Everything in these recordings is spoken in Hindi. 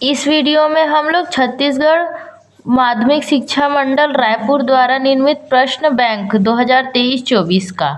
इस वीडियो में हम लोग छत्तीसगढ़ माध्यमिक शिक्षा मंडल रायपुर द्वारा निर्मित प्रश्न बैंक 2023-24 का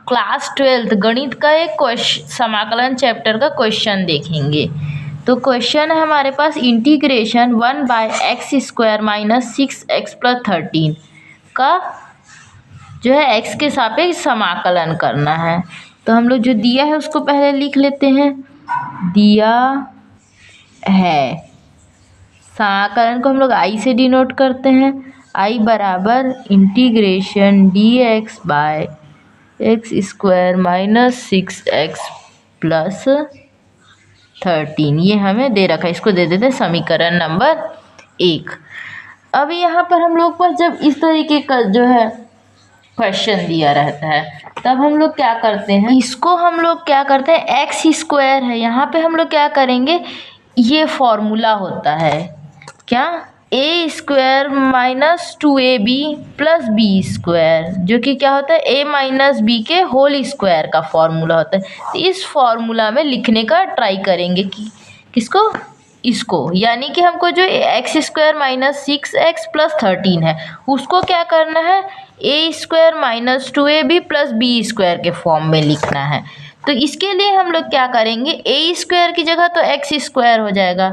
क्लास 12 गणित का एक समाकलन चैप्टर का क्वेश्चन देखेंगे। तो क्वेश्चन है हमारे पास इंटीग्रेशन 1/x² - 6x + 13 का जो है x के सापेक्ष समाकलन करना है। तो हम लोग जो दिया है उसको पहले लिख लेते हैं। दिया है समाकलन को हम लोग I से डिनोट करते हैं। I बराबर इंटीग्रेशन dx/x² - 6x + 13 ये हमें दे रखा है। इसको दे देते हैं समीकरण नंबर 1। अब यहाँ पर हम लोग पास जब इस तरीके का जो है क्वेश्चन दिया रहता है तब हम लोग क्या करते हैं, इसको हम लोग क्या करते हैं, x² है यहाँ पे हम लोग क्या करेंगे, ये फॉर्मूला होता है क्या, a² - 2ab + b², जो कि क्या होता है a - b के होल स्क्वायर का फॉर्मूला होता है। तो इस फॉर्मूला में लिखने का ट्राई करेंगे कि किसको, इसको, यानी कि हमको जो x² - 6x + 13 है उसको क्या करना है, a² - 2ab + b² के फॉर्म में लिखना है। तो इसके लिए हम लोग क्या करेंगे, a² की जगह तो x² हो जाएगा,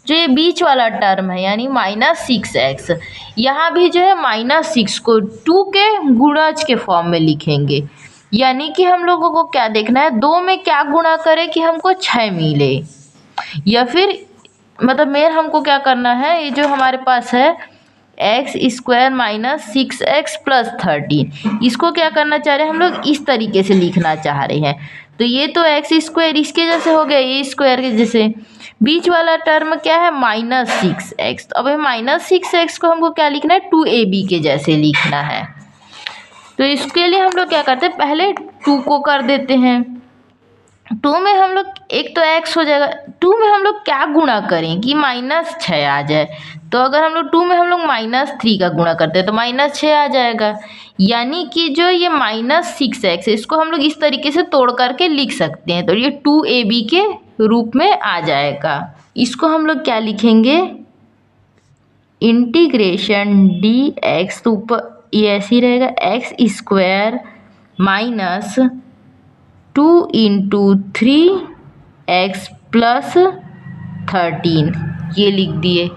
जो ये बीच वाला टर्म है यानी -6x, यहाँ भी जो है -6 को 2 के गुणज के फॉर्म में लिखेंगे। यानी कि हम लोगों को क्या देखना है, 2 में क्या गुणा करें कि हमको 6 मिले, या फिर मतलब मेन हमको क्या करना है, ये जो हमारे पास है x² - 6x + 13, इसको क्या करना चाह रहे हैं हम लोग, इस तरीके से लिखना चाह रहे हैं। तो ये तो x² इसके जैसे हो गया, a² के जैसे, बीच वाला टर्म क्या है -6x। तो अब -6x को हमको क्या लिखना है, 2ab के जैसे लिखना है। तो इसके लिए हम लोग क्या करते हैं, पहले 2 को कर देते हैं। 2 में हम लोग, एक तो x हो जाएगा, 2 में हम लोग क्या गुणा करें कि -6 आ जाए। तो अगर हम लोग 2 में हम लोग -3 का गुणा करते हैं तो -6 आ जाएगा। यानी कि जो ये -6x है इसको हम लोग इस तरीके से तोड़ करके लिख सकते हैं, तो ये 2ab के रूप में आ जाएगा। इसको हम लोग क्या लिखेंगे, इंटीग्रेशन dx, तो ऊपर ये ऐसे ही रहेगा, x² - 2 × 3x + 13 ये लिख दिए।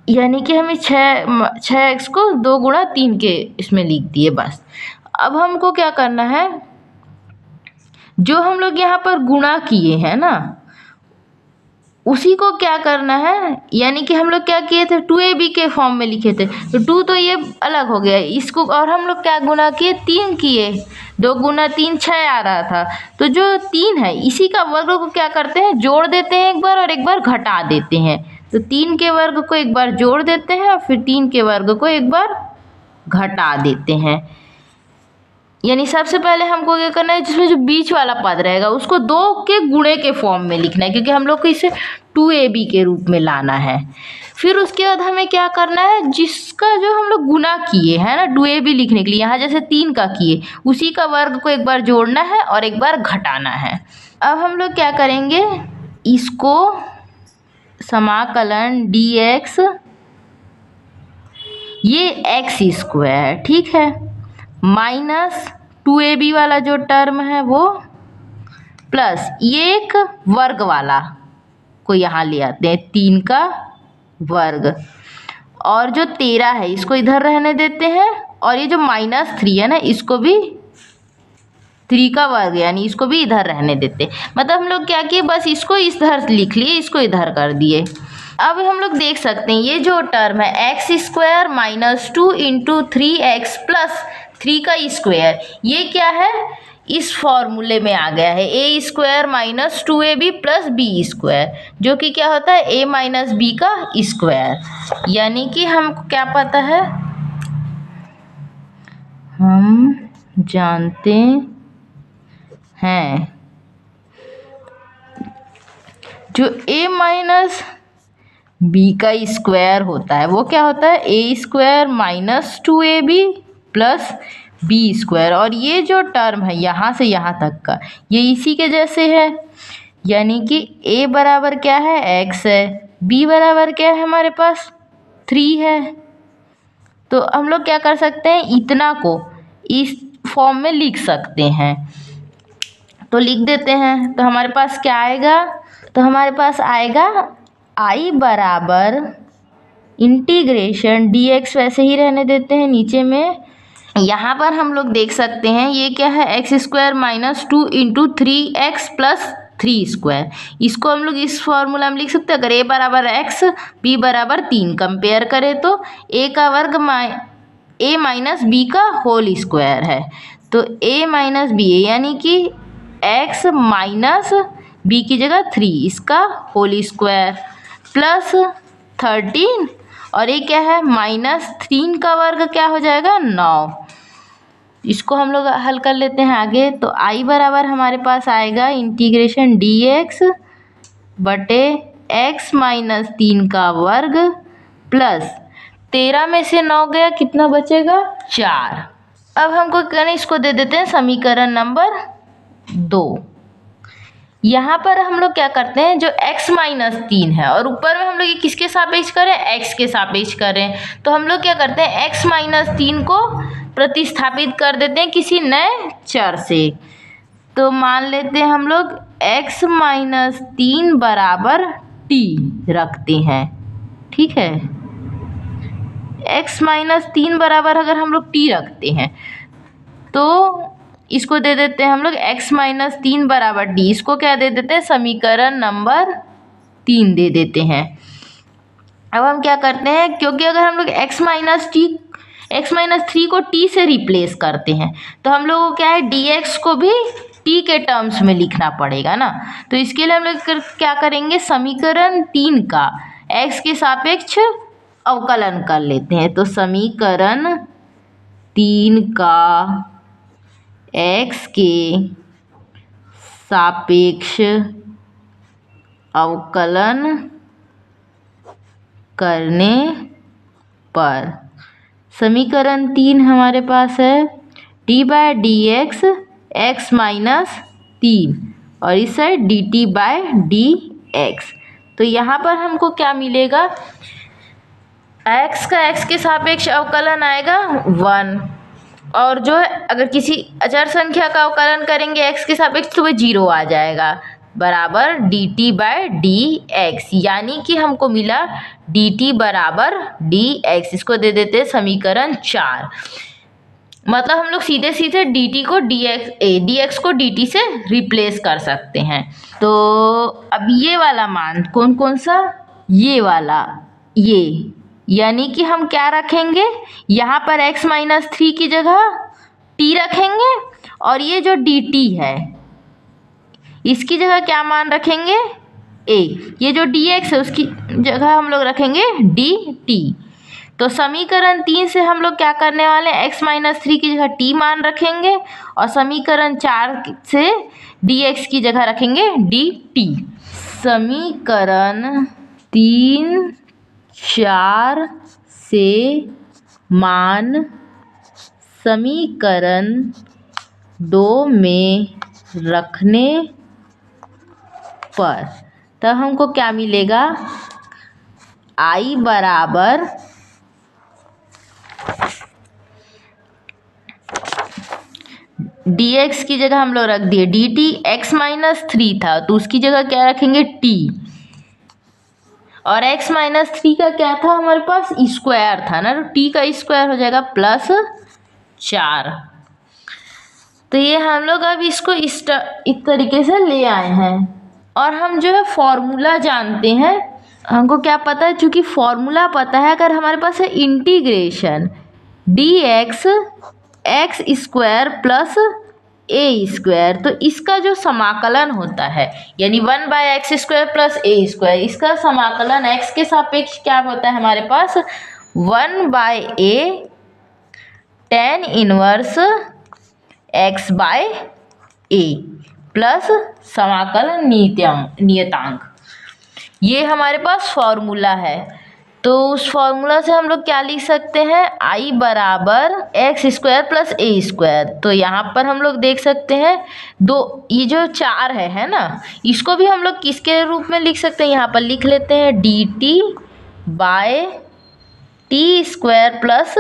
यानी कि हमें 6x को 2 × 3 के इसमें लिख दिए बस। अब हमको क्या करना है, जो हम लोग यहाँ पर गुणा किए हैं ना उसी को क्या करना है, यानी कि हम लोग क्या किए थे, 2ab के फॉर्म में लिखे थे, तो 2 तो ये अलग हो गया इसको, और हम लोग क्या गुणा किए, 3 किए, 2 × 3 6 आ रहा था। तो जो 3 है इसी का वर्ग को क्या करते हैं, जोड़ देते हैं एक बार और एक बार घटा देते हैं। तो 3 के वर्ग को एक बार जोड़ देते हैं और फिर 3 के वर्ग को एक बार घटा देते हैं। यानी सबसे पहले हमको क्या करना है, जिसमें जो बीच वाला पद रहेगा उसको 2 के गुणे के फॉर्म में लिखना है, क्योंकि हम लोग को इसे 2ab के रूप में लाना है। फिर उसके बाद हमें क्या करना है, जिसका जो हम लोग गुना किए हैं ना 2ab लिखने के लिए, यहाँ जैसे 3 का किए उसी का वर्ग को एक बार जोड़ना है और एक बार घटाना है। अब हम लोग क्या करेंगे, इसको समाकलन dx, ये x², ठीक है, -2ab वाला जो टर्म है वो, प्लस ये एक वर्ग वाला को यहाँ ले आते हैं, 3 का वर्ग, और जो 13 है इसको इधर रहने देते हैं, और ये जो -3 है ना इसको भी 3 का वर्ग यानी इसको भी इधर रहने देते। मतलब हम लोग क्या किए, बस इसको इधर लिख लिए, इसको इधर कर दिए। अब हम लोग देख सकते हैं ये जो टर्म है x² - 2 × 3x + 3 का स्क्वायर, ये क्या है, इस फॉर्मूले में आ गया है, a² - 2ab + b², जो कि क्या होता है a - b का स्क्वायर। यानी कि हमको क्या पता है, हम जानते हैं जो a - b का स्क्वायर होता है वो क्या होता है, a² - 2ab + b², और ये जो टर्म है यहाँ से यहाँ तक का ये इसी के जैसे है। यानी कि a बराबर क्या है, x है, b बराबर क्या है हमारे पास 3 है। तो हम लोग क्या कर सकते हैं, इतना को इस फॉर्म में लिख सकते हैं। तो लिख देते हैं। तो हमारे पास क्या आएगा, तो हमारे पास आएगा I बराबर इंटीग्रेशन dx, वैसे ही रहने देते हैं नीचे में। यहाँ पर हम लोग देख सकते हैं ये क्या है, x square minus 2 into 3x plus 3 square. इसको हम लोग इस फॉर्मूला में लिख सकते हैं। अगर a बराबर x, b बराबर 3 कंपेयर करें तो a का वर्ग a माइनस बी का होल स्क्वायर है। तो a माइनस बी यानी कि x माइनस बी की जगह 3 इसका होल स्क्वायर प्लस 13, और ये क्या है माइनस 3 का वर्ग क्या हो जाएगा 9। इसको हम लोग हल कर लेते हैं आगे। तो I बराबर हमारे पास आएगा इंटीग्रेशन dx बटे x माइनस 3 का वर्ग प्लस 13 में से 9 गया, कितना बचेगा 4। अब हमको कहना, इसको दे देते हैं समीकरण नंबर 2। यहाँ पर हम लोग क्या करते हैं, जो x माइनस 3 है और ऊपर में हम लोग ये किसके सापेक्ष करें, x के सापेक्ष करें। तो हम लोग क्या करते हैं, x माइनस 3 को प्रतिस्थापित कर देते हैं किसी नए चर से। तो मान लेते हैं हम लोग x माइनस 3 बराबर t रखते हैं, ठीक है। x माइनस 3 बराबर अगर हम लोग t रखते हैं तो इसको दे देते हैं हम लोग x माइनस 3 बराबर d। इसको क्या दे देते हैं, समीकरण नंबर 3 दे देते हैं। अब हम क्या करते हैं, क्योंकि अगर हम लोग x माइनस 3 को t से रिप्लेस करते हैं तो हम लोगों को क्या है, dx को भी t के टर्म्स में लिखना पड़ेगा ना। तो इसके लिए हम लोग क्या करेंगे, समीकरण 3 का x के सापेक्ष अवकलन कर लेते हैं। तो समीकरण 3 का x के सापेक्ष अवकलन करने पर समीकरण 3 हमारे पास है d by d x x minus 3 और इस side d t by d x. तो यहाँ पर हमको क्या मिलेगा, x का x के सापेक्ष अवकलन आएगा 1, और जो है अगर किसी अचर संख्या का अवकलन करेंगे x के सापेक्ष तो वह 0 आ जाएगा, बराबर d t by d x. यानी कि हमको मिला डी टी बराबर डी एक्स। इसको दे देते हैं समीकरण 4। मतलब हम लोग सीधे सीधे डी टी को डी एक्स को डी टी से रिप्लेस कर सकते हैं। तो अब ये वाला मान कौन कौन सा, ये वाला, ये, यानी कि हम क्या रखेंगे, यहाँ पर x माइनस 3 की जगह t रखेंगे, और ये जो dt है इसकी जगह क्या मान रखेंगे a। ये जो dx है उसकी जगह हम लोग रखेंगे dt। तो समीकरण 3 से हम लोग क्या करने वाले हैं, x माइनस 3 की जगह t मान रखेंगे और समीकरण 4 से dx की जगह रखेंगे dt। समीकरण 3 4 से मान समीकरण 2 में रखने पर तब हमको क्या मिलेगा, I बराबर dx की जगह हम लोग रख दिए dt। x माइनस 3 था तो उसकी जगह क्या रखेंगे t, और x माइनस 3 का क्या था हमारे पास, स्क्वायर था ना, तो t का स्क्वायर हो जाएगा प्लस 4। तो ये हम लोग अब इसको इस तरीके से ले आए हैं। और हम जो है फॉर्मूला जानते हैं, हमको क्या पता है, चूँकि फॉर्मूला पता है, अगर हमारे पास है integration dx x square plus a square, तो इसका जो समाकलन होता है यानी 1 by x square plus a square, इसका समाकलन x के सापेक्ष क्या होता है हमारे पास, 1 by a tan inverse x by a plus समाकलन नियतांक। ये हमारे पास फॉर्मूला है। तो उस फॉर्मूला से हम लोग क्या लिख सकते हैं, आई बराबर x square plus a square. तो यहाँ पर हम लोग देख सकते हैं दो, ये जो 4 है ना, इसको भी हम लोग किसके रूप में लिख सकते हैं, यहाँ पर लिख लेते हैं d t by t square plus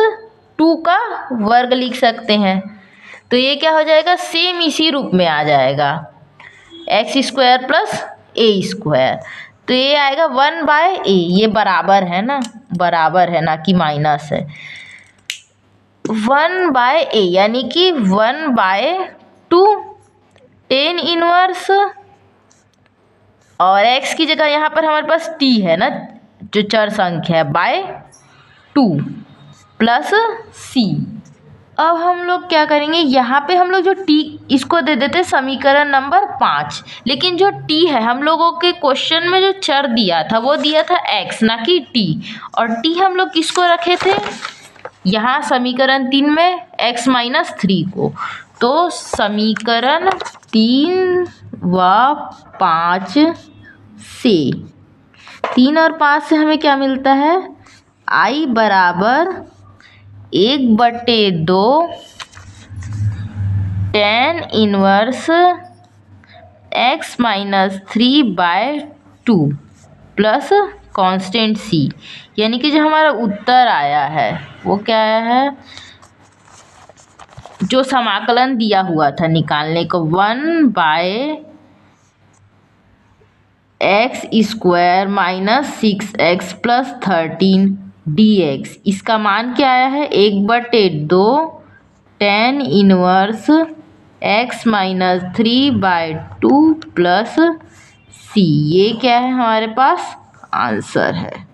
2 का वर्ग लिख सकते हैं। तो ये क्या हो जाएगा, सेम इसी रूप में आ जाएगा, x square plus a square. तो ये आएगा 1/a, ये बराबर है ना, बराबर है ना कि माइनस है। 1/a यानी कि 1/2 tan इनवर्स, और x की जगह यहाँ पर हमारे पास t है ना, जो चर संख्या है, बाय 2 प्लस c। अब हम लोग क्या करेंगे, यहाँ पे हम लोग जो t, इसको दे देते समीकरण नंबर 5। लेकिन जो t है, हम लोगों के क्वेश्चन में जो चर दिया था वो दिया था x ना कि t, और t हम लोग किसको रखे थे, यहाँ समीकरण 3 में x - 3 को। तो समीकरण 3 व 5 से, 3 और 5 से हमें क्या मिलता है, i बराबर 1/2 tan inverse x - 3/2 plus constant c। यानी कि जो हमारा उत्तर आया है वो क्या आया है, जो समाकलन दिया हुआ था निकालने को, 1/x² - 6x + 13 dx। इसका मान क्या आया है, 1/2 tan inverse x - 3/2 plus c। ये क्या है, हमारे पास आंसर है।